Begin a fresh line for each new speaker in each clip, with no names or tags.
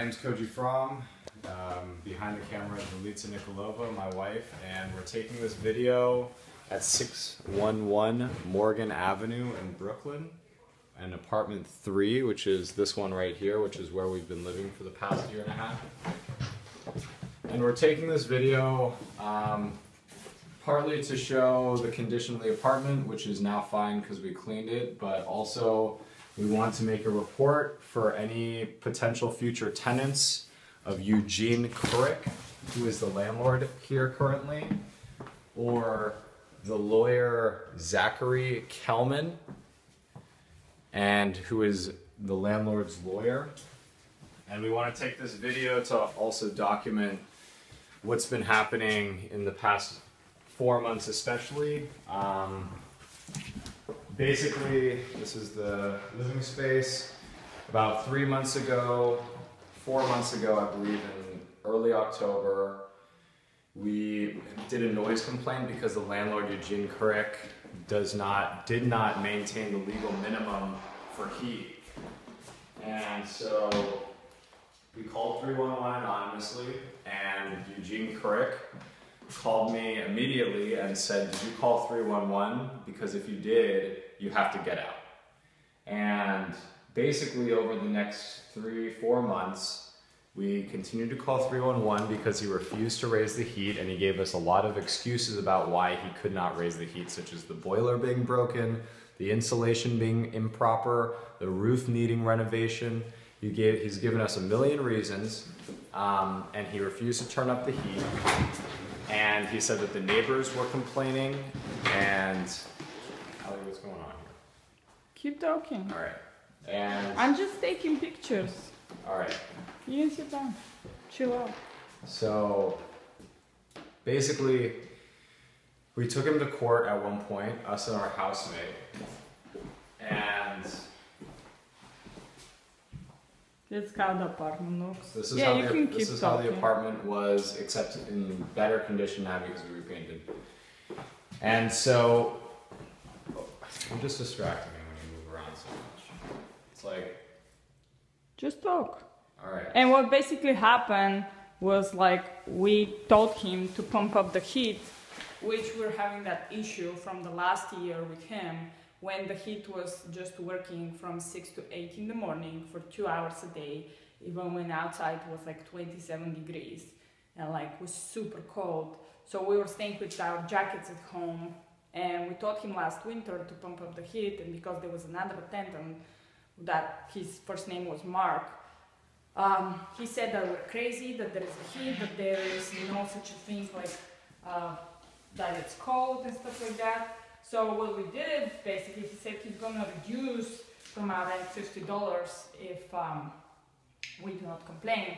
name's Koji Fromm. Behind the camera is Milica Nikolova, my wife, and we're taking this video at 611 Morgan Avenue in Brooklyn, and apartment 3, which is this one right here, which is where we've been living for the past year and a half. And we're taking this video partly to show the condition of the apartment, which is now fine because we cleaned it, but also we want to make a report for any potential future tenants of Eugene Kurek, who is the landlord here currently, or the lawyer Zachary Kelman, and who is the landlord's lawyer. And we want to take this video to also document what's been happening in the past 4 months especially. Basically, this is the living space. About 3 months ago, 4 months ago, I believe in early October, we did a noise complaint because the landlord, Eugene Kurek, did not maintain the legal minimum for heat. And so we called 311 anonymously, and Eugene Kurek called me immediately and said, "Did you call 311? Because if you did, you have to get out." And basically over the next 3-4 months, we continued to call 311 because he refused to raise the heat, and he gave us a lot of excuses about why he could not raise the heat, such as the boiler being broken, the insulation being improper, the roof needing renovation. He's given us a million reasons, and he refused to turn up the heat. And he said that the neighbors were complaining, and Allie, what's going on here?
Keep talking.
All right. And
I'm just taking pictures.
all right.
You can sit down. Chill out.
So basically, we took him to court at one point, us and our housemate, and
That's how the apartment looks.
this is
Yeah,
how
you can
this
keep
is how the
talking.
apartment was, except in better condition now because we repainted. And so I'm just distracting me when you move around so much. It's like,
Just talk.
all right.
And what basically happened was like we told him to pump up the heat, which we're having that issue from the last year with him, when the heat was just working from 6 to 8 in the morning for 2 hours a day, even when outside was like 27 degrees and like was super cold. So we were staying with our jackets at home, and we told him last winter to pump up the heat, and because there was another tenant that his first name was Mark, he said that we're crazy, that there is a heat, that there is no such a thing like that it's cold and stuff like that. So what we did, basically, he said he's gonna reduce from our rent $50 if we do not complain.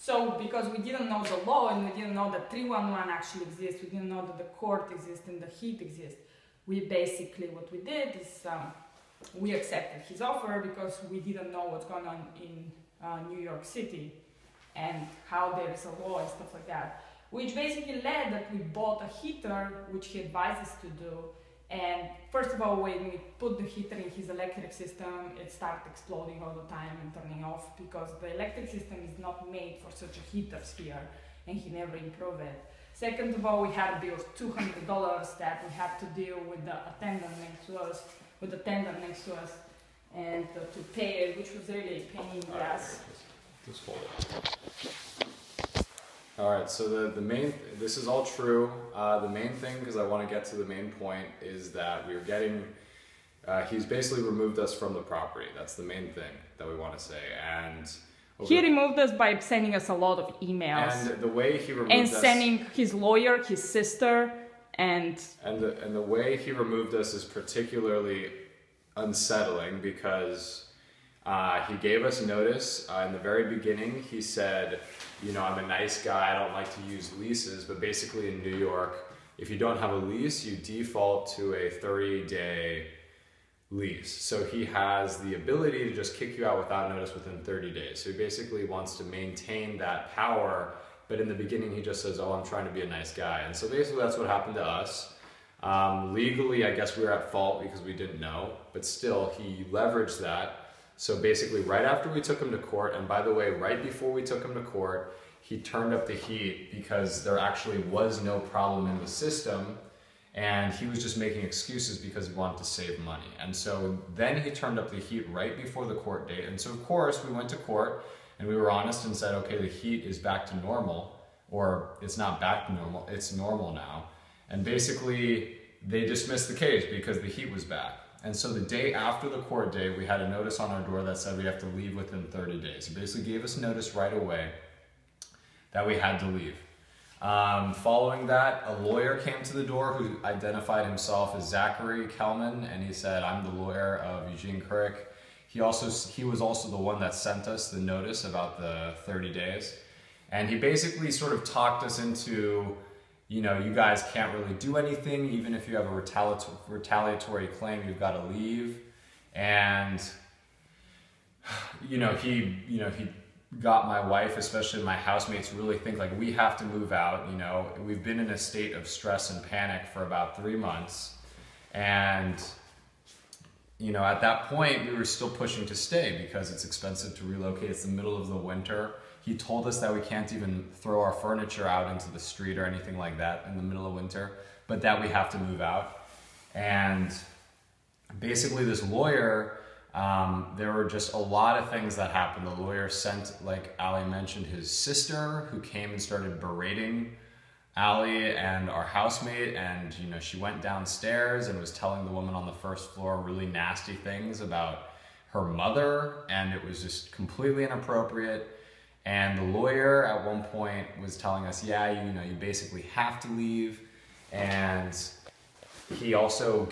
So because we didn't know the law and we didn't know that 311 actually exists, we didn't know that the court exists and the heat exists, we basically, what we did is we accepted his offer because we didn't know what's going on in New York City and how there is a law and stuff like that, which basically led that we bought a heater, which he advised us to do. And first of all, when we put the heater in his electric system, it started exploding all the time and turning off because the electric system is not made for such a heaters here, and he never improved it. Second of all, we had a bill of $200 that we had to deal with the attendant next to us, and to pay it, which was really a pain in the ass.
Just hold it. All right, so the main, this is all true. The main thing, because I want to get to the main point, is that we're getting, he's basically removed us from the property. That's the main thing that we want to say. And
he removed us by sending us a lot of emails.
And the way he removed
and
us,
sending his lawyer, his sister, and
the way he removed us is particularly unsettling because he gave us notice in the very beginning. He said, you know, I'm a nice guy, I don't like to use leases, but basically in New York, if you don't have a lease, you default to a 30-day lease. So he has the ability to just kick you out without notice within 30 days. So he basically wants to maintain that power, but in the beginning he just says, oh, I'm trying to be a nice guy. And so basically that's what happened to us. Legally, I guess we were at fault because we didn't know, but still he leveraged that So basically right after we took him to court, and by the way, right before we took him to court, he turned up the heat because there actually was no problem in the system, and he was just making excuses because he wanted to save money. And so then he turned up the heat right before the court date. And so of course we went to court and we were honest and said, okay, the heat is back to normal, or it's not back to normal, it's normal now. And basically they dismissed the case because the heat was back. And so the day after the court date, we had a notice on our door that said we have to leave within 30 days. He basically gave us notice right away that we had to leave. Following that, a lawyer came to the door who identified himself as Zachary Kelman, and he said, I'm the lawyer of Eugene Kurek. He was also the one that sent us the notice about the 30 days. And he basically sort of talked us into, you know, you guys can't really do anything. Even if you have a retaliatory claim, you've got to leave. And, he got my wife, especially my housemates, really think like we have to move out. You know, we've been in a state of stress and panic for about 3 months. And, at that point we were still pushing to stay because it's expensive to relocate. It's the middle of the winter. He told us that we can't even throw our furniture out into the street or anything like that in the middle of winter, but that we have to move out. And basically this lawyer, there were just a lot of things that happened. The lawyer sent, like Ali mentioned, his sister, who came and started berating Ali and our housemate, and she went downstairs and was telling the woman on the first floor really nasty things about her mother, and it was just completely inappropriate. And the lawyer at one point was telling us, you basically have to leave. And he also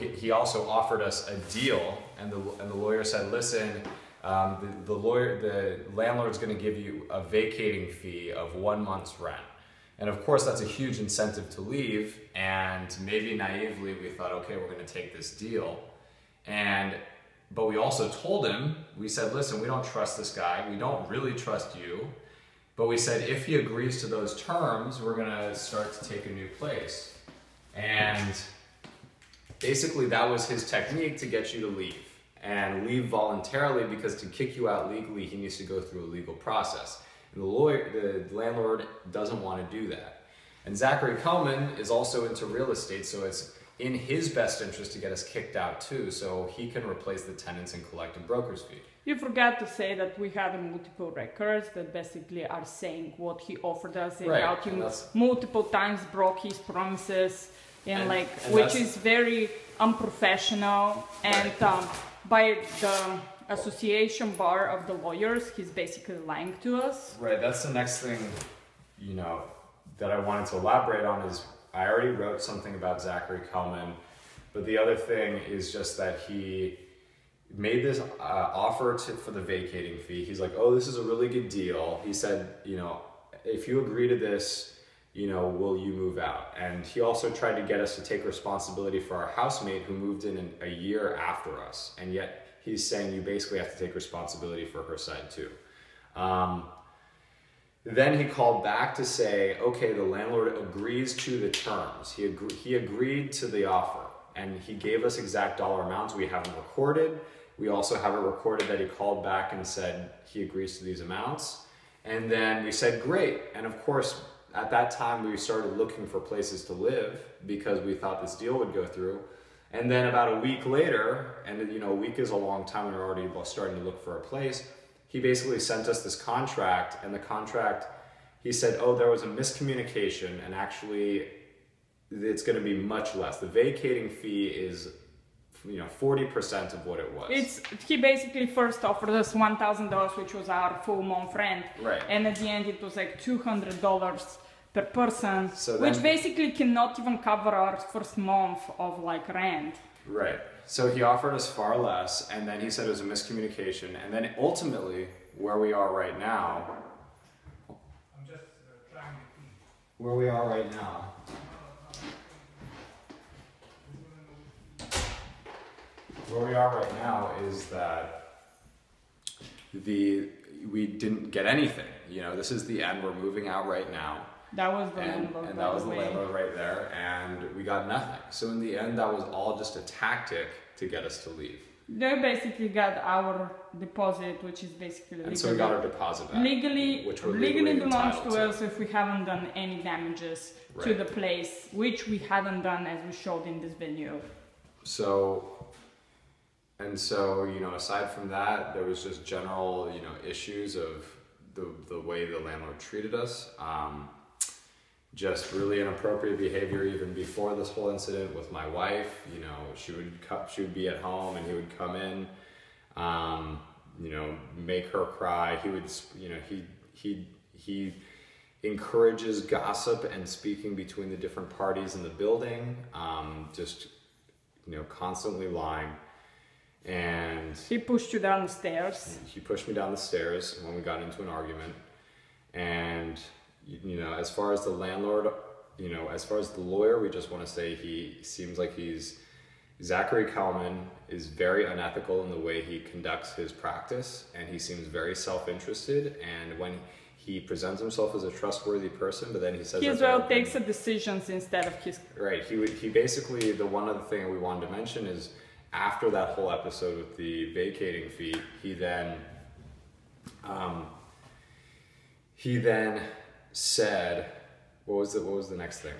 offered us a deal, and the lawyer said, listen, the landlord's going to give you a vacating fee of 1 month's rent. And of course that's a huge incentive to leave, and maybe naively we thought, okay, we're going to take this deal. But we also told him, we said, listen, we don't trust this guy, we don't really trust you. But we said, if he agrees to those terms, we're going to start to take a new place. And basically that was his technique to get you to leave, and leave voluntarily, because to kick you out legally, he needs to go through a legal process. And the landlord doesn't want to do that. And Zachary Kelman is also into real estate, so it's in his best interest to get us kicked out too, so he can replace the tenants and collect a broker's fee.
You forgot to say that we have multiple records that basically are saying what he offered us, and how he multiple times broke his promises, which is very unprofessional. And by the association bar of the lawyers, he's basically lying to us.
Right, that's the next thing, that I wanted to elaborate on is, I already wrote something about Zachary Kelman, but the other thing is just that he made this offer for the vacating fee. He's like, oh, this is a really good deal. He said, if you agree to this, will you move out? And he also tried to get us to take responsibility for our housemate who moved in a year after us. And yet he's saying you basically have to take responsibility for her side too. Then he called back to say, okay, the landlord agrees to the terms. He agreed to the offer, and he gave us exact dollar amounts. We have them recorded. We also have it recorded that he called back and said he agrees to these amounts. And then we said, great. And of course, at that time, we started looking for places to live because we thought this deal would go through. And then about a week later, and a week is a long time, and we're already starting to look for a place, he basically sent us this contract, and the contract, he said, oh, there was a miscommunication, and actually it's going to be much less. The vacating fee is 40% of what it was.
He basically first offered us $1,000, which was our full month rent.
Right.
And at the end it was like $200 per person, which basically cannot even cover our first month of rent.
Right. So he offered us far less, and then he said it was a miscommunication, and then ultimately where we are right now. I'm just trying to think. Where we are right now. Where we are right now is that we didn't get anything. This is the end. We're moving out right now.
That was the landlord.
And that was the landlord right there, and we got nothing. So in the end, that was all just a tactic to get us to leave.
They basically got our deposit, which is basically
and so we got our deposit back,
which
we're
legally belongs
entitled
to us if we haven't done any damages to
Right.
the place, which we hadn't done as we showed in this video.
So, you know, aside from that, there was just general, you know, issues of the way the landlord treated us. Just really inappropriate behavior even before this whole incident with my wife. You know, she would be at home and he would come in, you know, make her cry. He would, you know, he encourages gossip and speaking between the different parties in the building. Just, you know, constantly lying. And
he pushed you down the stairs.
He pushed me down the stairs when we got into an argument. And you know, as far as the landlord, you know, as far as the lawyer, we just want to say he seems like Zachary Kelman is very unethical in the way he conducts his practice, and he seems very self-interested. And when he presents himself as a trustworthy person, but then he says
he as well takes the decisions instead of his.
Right. He basically, the one other thing we wanted to mention is after that whole episode with the vacating fee, he then said, what was the next thing?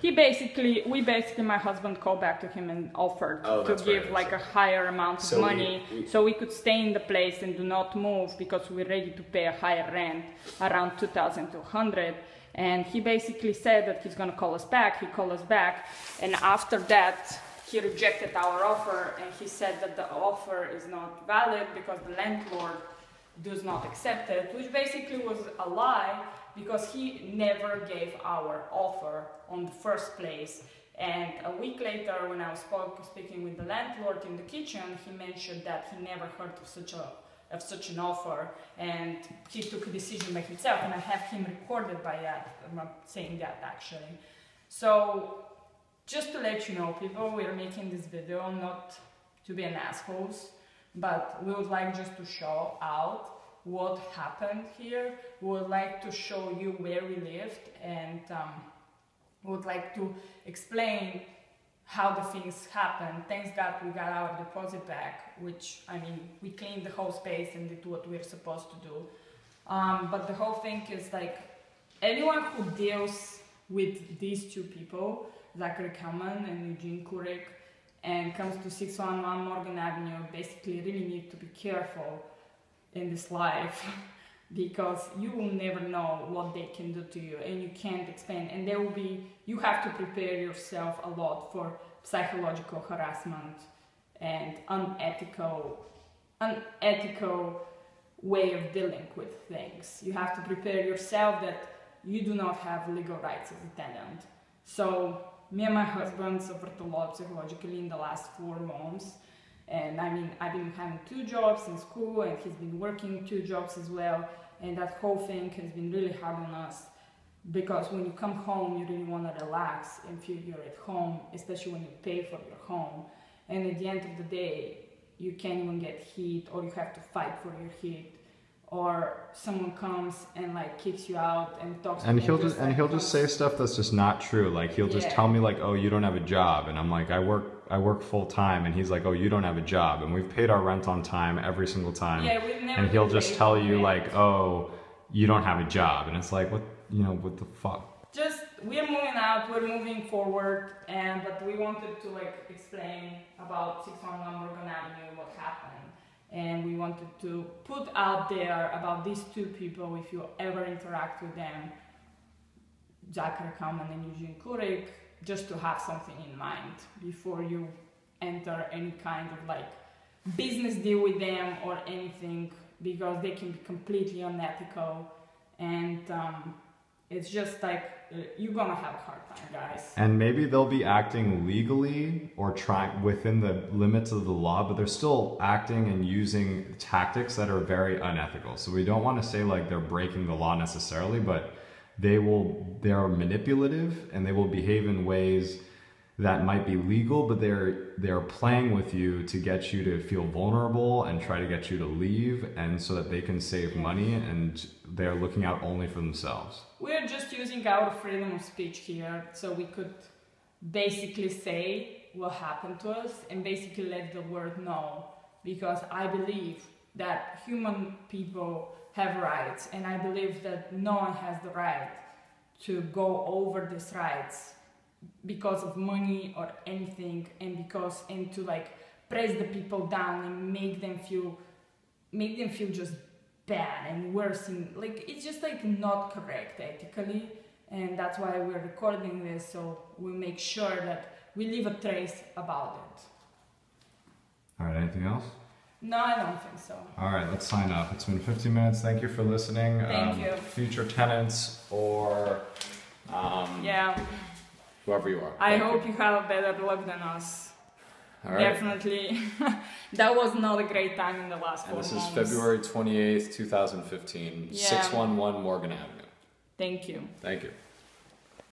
My husband called back to him and offered to give
right,
like a higher amount of money so we could stay in the place and do not move because we're ready to pay a higher rent, around $2,200. And he basically said that he's going to call us back. He called us back, and after that he rejected our offer, and he said that the offer is not valid because the landlord does not accept it, which basically was a lie, because he never gave our offer on the first place. And a week later, when I was speaking with the landlord in the kitchen, he mentioned that he never heard of such an offer, and he took a decision by himself, and I have him recorded by that, saying that actually. So just to let you know, people, we're making this video not to be an assholes, but we would like just to show out what happened here. We would like to show you where we lived, and we would like to explain how the things happened. Thanks God we got our deposit back, which, I mean, we cleaned the whole space and did what we're supposed to do. But the whole thing is like, anyone who deals with these two people, Zachary Kelman and Eugene Kurek, and comes to 611 Morgan Avenue, basically really need to be careful in this life, because you will never know what they can do to you, and you can't explain. And there will be, you have to prepare yourself a lot for psychological harassment and unethical way of dealing with things. You have to prepare yourself that you do not have legal rights as a tenant. So me and my husband suffered a lot psychologically in the last 4 months. And I mean, I've been having 2 jobs in school, and he's been working 2 jobs as well. And that whole thing has been really hard on us, because when you come home, you really want to relax and feel you're at home, especially when you pay for your home. And at the end of the day, you can't even get heat, or you have to fight for your heat, or someone comes and like kicks you out and talks to you.
He'll just say stuff that's just not true. Like he'll just tell me like, oh, you don't have a job, and I'm like, I work full time, and he's like, oh, you don't have a job, and we've paid our rent on time every single time.
Yeah, we've never.
And he'll just tell you like, oh, you don't have a job, and it's like, what the fuck?
Just, we're moving out, we're moving forward, but we wanted to like explain about 611 Morgan Avenue, what happened. And we wanted to put out there about these 2 people, if you ever interact with them, Zachary Kelman and Eugene Kurek, just to have something in mind before you enter any kind of like business deal with them or anything, because they can be completely unethical, and it's just like, you're gonna have a hard time, guys.
And maybe they'll be acting legally or trying within the limits of the law, but they're still acting and using tactics that are very unethical. So we don't want to say like they're breaking the law necessarily, but they are manipulative, and they will behave in ways that might be legal, but they're playing with you to get you to feel vulnerable and try to get you to leave, and so that they can save money, and they're looking out only for themselves.
We're just using our freedom of speech here, so we could basically say what happened to us and basically let the world know because I believe that human people have rights, and I believe that no one has the right to go over these rights because of money or anything, and to like press the people down and make them feel just bad and worse, and like it's just like not correct ethically. And that's why we're recording this, so we make sure that we leave a trace about it.
All right, anything else?
No, I don't think so.
All right, let's sign up. It's been 15 minutes. Thank you for listening.
Thank you.
Future tenants or
Yeah.
whoever you are.
I hope you have better luck than us.
All right.
Definitely. That was not a great time in the last 4
And this
months.
is February 28th, 2015,
Yeah.
611 Morgan Avenue.
Thank you.
Thank you.